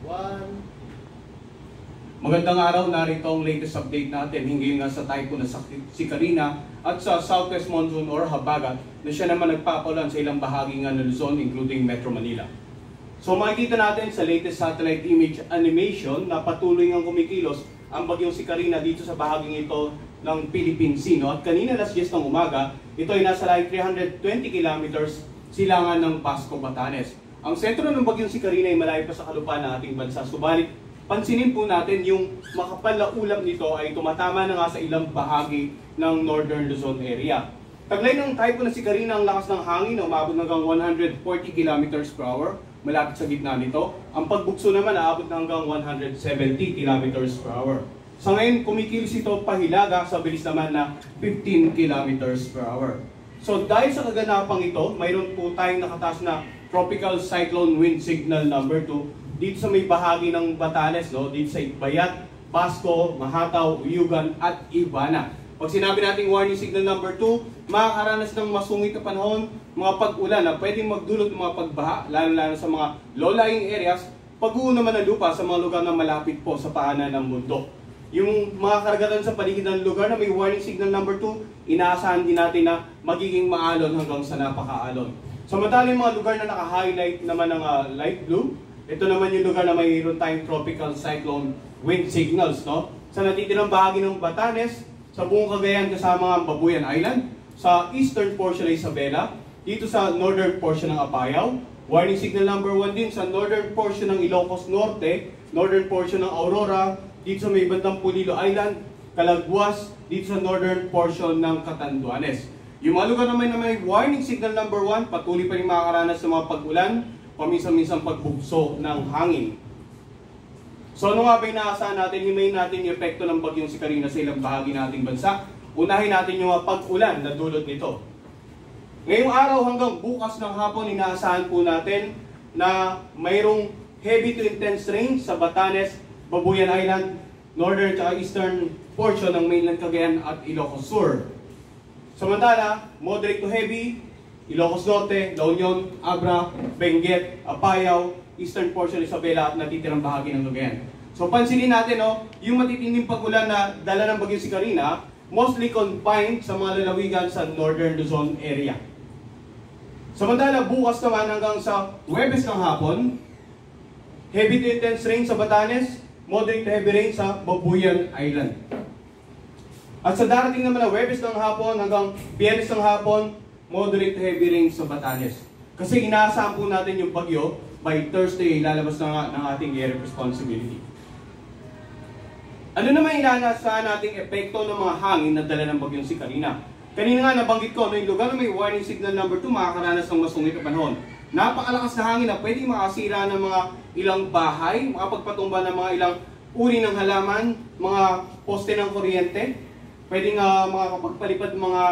One. Magandang araw, narito ang latest update natin hinggil nga sa typhoon na si Carina at sa southwest monsoon or habagat na siya naman nagpapalan sa ilang bahagi nga ng Luzon including Metro Manila. So makikita natin sa latest satellite image animation na patuloy ngang kumikilos ang bagyong si Carina dito sa bahaging ito ng Philippine Sea. No? At kanina alas 10 ng umaga, ito ay nasa layo 320 kilometers silangan ng Pasco, Batanes. Ang sentro ng bagyong si Carina ay malayo pa sa kalupaan ng ating bansa. Subalit, pansinin po natin yung makapal na ulap nito ay tumatama na nga sa ilang bahagi ng Northern Luzon area. Taglay ng typhoon na si Carina ang lakas ng hangin na umabot hanggang 140 km per hour malapit sa gitna nito. Ang pagbugso naman aabot na hanggang 170 km per hour. Sa ngayon, kumikilos ito pahilaga sa bilis naman na 15 km per hour. So dahil sa kaganapang ito, mayroon po tayong nakataas na Tropical Cyclone Wind Signal number 2 dito sa may bahagi ng Batanes, no? Dito sa Itbayat, Pasco, Mahataw, Uyugan at Ibana. Pag sinabi nating warning signal number 2, makakaranas ng masungit na panahon, mga pag-ulan na pwedeng magdulot ng mga pagbaha, lalo-lalo sa mga low-lying areas, pag-uho naman ng lupa sa mga lugar na malapit po sa paanan ng bundok. Yung mga karagatan sa paligid ng lugar na may warning signal number 2, inaasahan din natin na magiging maalon hanggang sa napakaalon. Samantala yung mga lugar na naka-highlight naman ng light blue, ito naman yung lugar na mayroon tayong tropical cyclone wind signals. No? Sa natitirang bahagi ng Batanes, sa buong Cagayan kasama ang Babuyan Island, sa eastern portion ng Isabela, dito sa northern portion ng Apayao, warning signal number 1 din sa northern portion ng Ilocos Norte, northern portion ng Aurora, dito sa may bandang Pulilo Island, Calagwas, dito sa northern portion ng Catanduanes. Yung mga lugar naman na may warning signal number 1, patuloy pa rin makakaranas sa mga pag-ulan, paminsan-minsan pagbugso ng hangin. So ano nga ba inaasahan natin? Himayin natin yung epekto ng bagyong si Carina sa ilang bahagi nating bansa. Unahin natin yung pag-ulan na dulot nito. Ngayong araw hanggang bukas ng hapon, inaasahan po natin na mayroong heavy to intense rain sa Batanes, Babuyan Island, northern at eastern portion ng mainland Cagayan at Ilocos Sur. Samantala, moderate to heavy, Ilocos Norte, La Union, Abra, Benguet, Apayao, eastern portion ng Isabela at natitirang bahagi ng Cagayan. So pansinin natin, no, yung matitinding pag-ulan na dala ng bagyong si Carina, mostly confined sa mga lalawigan sa northern Luzon area. Samantala, bukas naman hanggang sa Huwebes ng hapon, heavy to intense rain sa Batanes, moderate to heavy rain sa Babuyan Island. At sa darating naman na Huwebes ng hapon hanggang Biyernes ng hapon, moderate to heavy rain sa Batanes. Kasi inaasahan po natin yung bagyo, by Thursday lalabas na ng ating area of responsibility. Ano naman inaasahan nating epekto ng mga hangin na dala ng bagyong si Carina? Kanina nga nabanggit ko, no, yung lugar na may warning signal number 2, makakaranas ng masungit na panahon. Napakalakas na hangin na pwedeng makasira ng mga ilang bahay, makapagpatumba ng mga ilang uri ng halaman, mga poste ng kuryente, pwedeng makakapagpalipad mga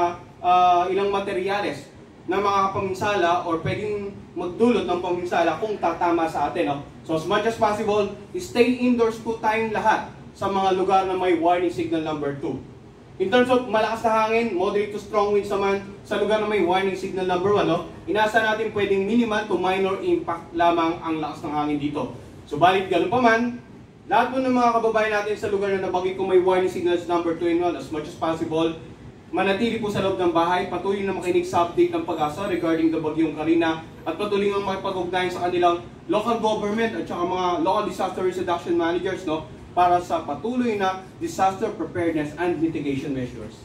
ilang materyales na makakapaminsala or pwedeng magdulot ng paminsala kung tatama sa atin. No? So as much as possible, stay indoors po tayong lahat sa mga lugar na may warning signal number 2. In terms of malakas na hangin, moderate to strong winds naman sa lugar na may warning signal number 1, no? Inaasahan natin pwedeng minimal to minor impact lamang ang lakas ng hangin dito. Subalit ganun pa man, lahat po ng mga kababayan natin sa lugar na nabanggit kung may warning signals number 2 and 1, as much as possible, manatili po sa loob ng bahay, patuloy na makinig sa update ng Pag-asa regarding the bagyong Carina at patuloy nga makipag-ugnayan sa kanilang local government at saka mga local disaster risk reduction managers, no, para sa patuloy na disaster preparedness and mitigation measures.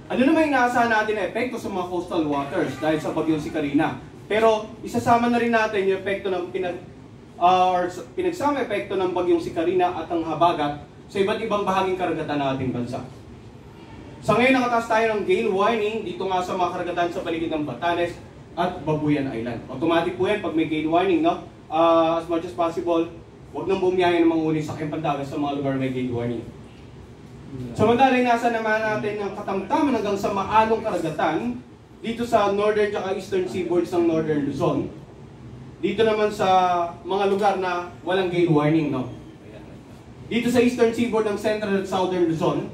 Ano naman inaasahan natin na epekto sa mga coastal waters dahil sa bagyong si Carina? Pero isasama na rin natin yung epekto ng pinagsama epekto ng bagyong si Carina at ang habagat sa iba't ibang bahaging karagatan ng ating bansa. Sa ngayon, nakataas tayo ng gale warning dito nga sa mga karagatan sa paligid ng Batanes at Babuyan Island. Automatic po yan pag may gale warning, no? As much as possible, huwag nang bumiyahe ng mga uling sakyang pandagat sa mga lugar na may gale warning. Samantala, nasa naman natin ng katamtaman hanggang sa maalong karagatan dito sa northern at eastern seaboards ng northern Luzon. Dito naman sa mga lugar na walang gale warning, no? Dito sa eastern seaboard ng central at southern Luzon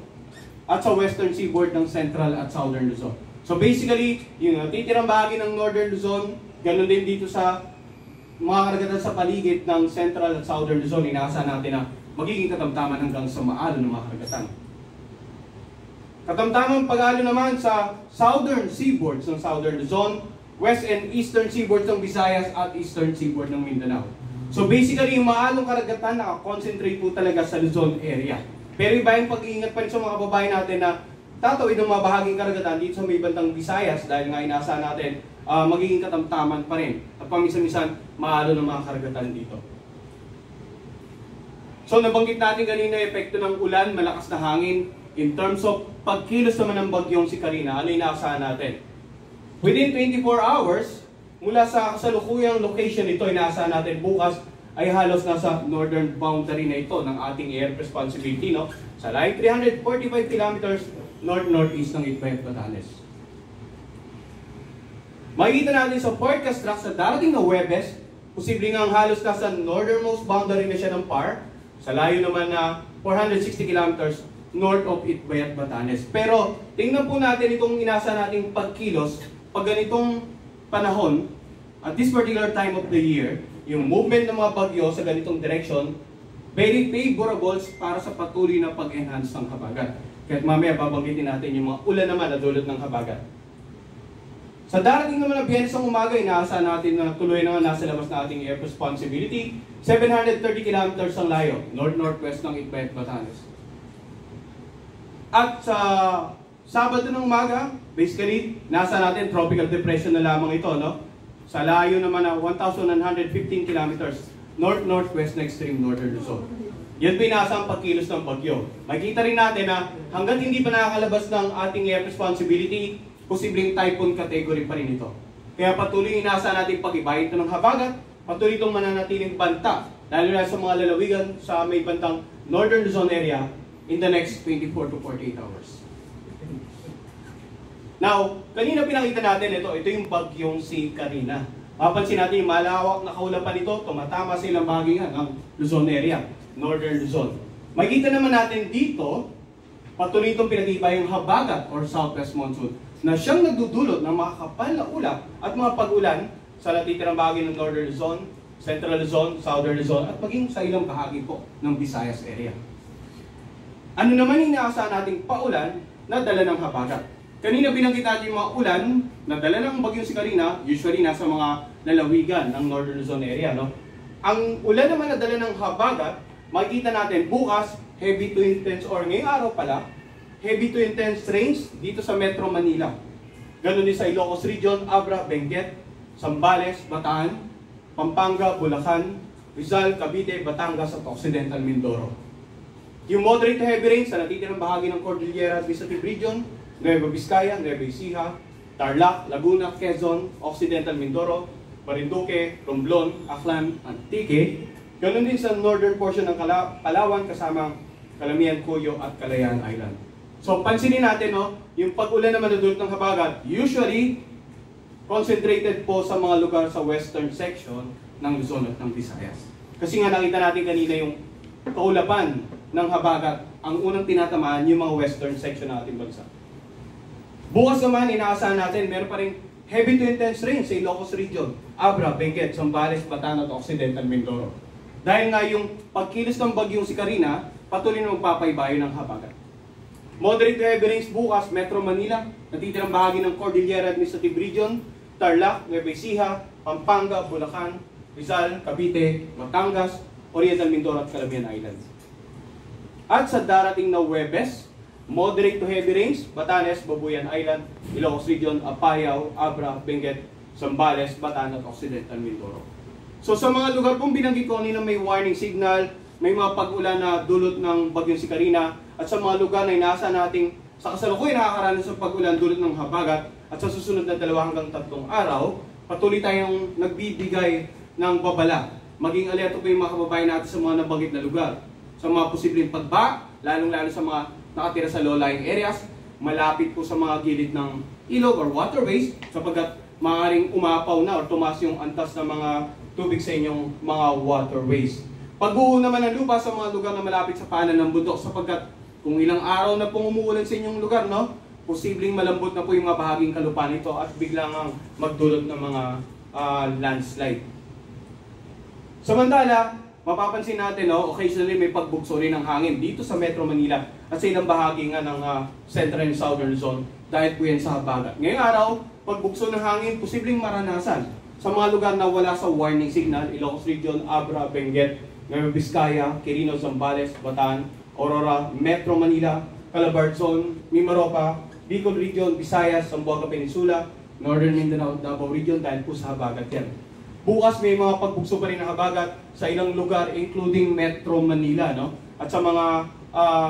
at sa western seaboard ng central at southern Luzon. So basically, yung titirang bahagi ng northern Luzon, ganun din dito sa mga karagatan sa paligid ng Central at Southern Luzon, inaasahan natin na magiging katamtaman hanggang sa maalon ng mga karagatan. Katamtamang pag-alo naman sa Southern Seaboards ng Southern Luzon, West and Eastern Seaboards ng Visayas at Eastern Seaboard ng Mindanao. So basically, yung maalong karagatan nakakonsentrate po talaga sa Luzon area. Pero iba yung pag-iingat pa rin sa mga kababayan natin na tatawid ng mga bahaging karagatan dito sa may bandang Visayas dahil nga inaasahan natin magiging katamtaman pa rin. At paminsan-minsan, maalo ng mga karagatan dito. So nabanggit natin kanina yung epekto ng ulan, malakas na hangin. In terms of pagkilos naman ng bagyong si Carina, ano inaasahan natin? Within 24 hours, mula sa kasalukuyang location nito, inaasahan natin bukas ay halos nasa northern boundary na ito ng ating air responsibility, no? Sa line 345 kilometers north-northeast ng Itbayat, Batanes. Makikita natin sa forecast track sa darating na Huwebes, posibleng ang halos nasa northernmost boundary na siya ng PAR, sa layo naman na 460 kilometers north of Itbayat, Batanes. Pero tingnan po natin itong inasa nating pagkilos pag ganitong panahon, at this particular time of the year, yung movement ng mga bagyo sa ganitong direction, very favorable para sa patuloy na pag-enhance ng habagat. Kaya mamaya babanggitin natin yung mga ulan naman na dulot ng habagat. Sa darating naman na Biyernes ng umaga, inaasahan natin na tuloy na nasa labas na ating air responsibility. 730 kilometers ang layo, north-northwest ng Itbayat, Batanes. At sa Sabado ng umaga, basically, nasa natin tropical depression na lamang ito, no? Sa layo naman na 1,115 kilometers, north-northwest na extreme northern Luzon. Yan pinasa ang pagkilos ng bagyo. Makikita rin natin na hanggang hindi pa nakakalabas ng ating air responsibility, posibleng typhoon category pa rin ito. Kaya patuloy inaasahan natin pag-iba ito ng habagat, patuloy itong mananatiling banta, lalo na sa mga lalawigan sa may bantang northern Luzon area in the next 24 to 48 hours. Now, kanina pinakita natin ito yung bagyong si Carina. Mapansin natin yung malawak na kaulapan nito, tumatama sa ilang bahagihan ng Luzon area, northern Luzon. Makikita naman natin dito, patuloy itong pinag-iba yung habagat or southwest monsoon na siyang nagdudulot ng mga kapal na ulap at mga pag-ulan sa natitirang bahagi ng northern Luzon, central Luzon, southern Luzon at maging sa ilang bahagi po ng Visayas area. Ano naman yung inaasahan nating paulan na dala ng habagat? Kanina binanggit natin yung mga ulan na dala ng bagyong si Carina, usually nasa mga lalawigan ng northern Luzon area, no? Ang ulan naman na dala ng habagat, makikita natin bukas, heavy to intense or ngayong araw pala, heavy to intense rains dito sa Metro Manila. Ganon din sa Ilocos Region, Abra, Benguet, Zambales, Bataan, Pampanga, Bulacan, Rizal, Cavite, Batangas at Occidental Mindoro. Yung moderate to heavy rains sa natitirang bahagi ng Cordillera Administrative Region, Nueva Vizcaya, Nueva Ecija, Tarlac, Laguna, Quezon, Occidental Mindoro, Marinduque, Romblon, Aklan, Antique. Ganon din sa northern portion ng Palawan kasama Calamian, Cuyo at Calayan Island. So pansinin natin, no, yung pag-ulan na madudulot ng habagat, usually concentrated po sa mga lugar sa western section ng Luzon at ng Visayas. Kasi nga nakita natin kanina yung kaulapan ng habagat, ang unang tinatamaan yung mga western section ng ating bansa. Bukas naman, inaasahan natin, meron pa rin heavy to intense rain sa Ilocos Region, Abra, Benguet, Zambales, Bataan at Occidental Mindoro. Dahil nga yung pagkilos ng bagyong si Carina, patuloy na magpapaibayo ng habagat. Moderate to heavy rains bukas, Metro Manila, natitirang bahagi ng Cordillera Administrative Region, Tarlac, Nueva Ecija, Pampanga, Bulacan, Rizal, Cavite, Batangas, Oriental Mindoro at Calamian Islands. At sa darating na Huwebes, moderate to heavy rains, Batanes, Babuyan Island, Ilocos Region, Apayao, Abra, Benguet, Zambales, Bataan at Occidental Mindoro. So sa mga lugar pong binanggit ko kanina may warning signal, may mga pag-ulan na dulot ng bagyong si Carina, at sa mga lugar na inaasahan nating sa kasalukuyan nakakaranas ng pag-ulan dulot ng habagat, at sa susunod na 2 hanggang 3 araw, patuloy tayong nagbibigay ng babala. Maging alerto po yung mga kababayan natin sa mga nabanggit na lugar. Sa mga posibleng pagba, lalong-lalo sa mga nakatira sa low-lying areas, malapit po sa mga gilid ng ilog or waterways, sapagkat maaaring umapaw na or tumaas yung antas ng mga tubig sa inyong mga waterways. Pag-uho naman ng lupa sa mga lugar na malapit sa paanan ng bundok, sapagkat kung ilang araw na pong umuulan sa inyong lugar, no, posibleng malambot na po yung mga bahaging kalupaan nito at biglang ang magdulot ng mga landslide. Samantala, mapapansin natin, occasionally may pagbugso rin ng hangin dito sa Metro Manila at sa ilang bahagi nga ng Central and Southern Zone dahil po yan sa habagat. Ngayong araw, pagbugso ng hangin, posibleng maranasan sa mga lugar na wala sa warning signal, Ilocos Region, Abra, Benguet, Nueva Vizcaya, Quirino, Zambales, Bataan, Aurora, Metro Manila, Calabar Zone, Mimaropa, Bicol Region, Visayas, Zamboanga Peninsula, Northern Mindanao, Davao Region dahil po sa habagat yan. Bukas may mga pagbugso pa rin ng habagat sa ilang lugar including Metro Manila, no? At sa mga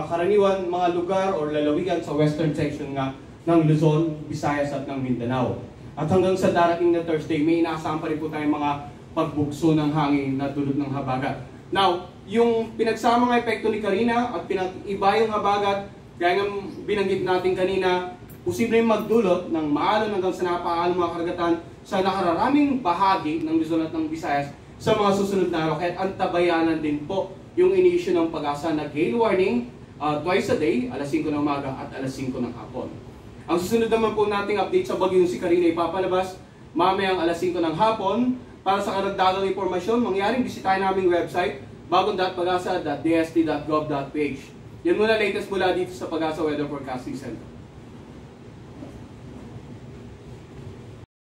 karaniwan mga lugar or lalawigan sa western section nga ng Luzon, Visayas at ng Mindanao. At hanggang sa darating na Thursday, may inaasahan pa rin po tayong mga pagbugso ng hangin na dulot ng habagat. Now, yung pinagsamang epekto ni Karina at pinag-iba yung habagat, kaya nga binanggit natin kanina, posibleng magdulot ng maalon hanggang sa napaalong mga karagatan sa nakararaming bahagi ng Luzon at ng Visayas sa mga susunod na araw. Kaya antabayanan din po yung inisyu ng Pag-asa na gale warning twice a day, alas 5 ng umaga at alas 5 ng hapon. Ang susunod naman po nating update sa bagyong si Karina ipapalabas mamayang alas 5 ng hapon. Para sa karagdagang impormasyon, mangyaring bisitahin naming website bagong.pagasa.dst.gov.ph. Yan muna latest mula dito sa Pag-asa Weather Forecasting Center.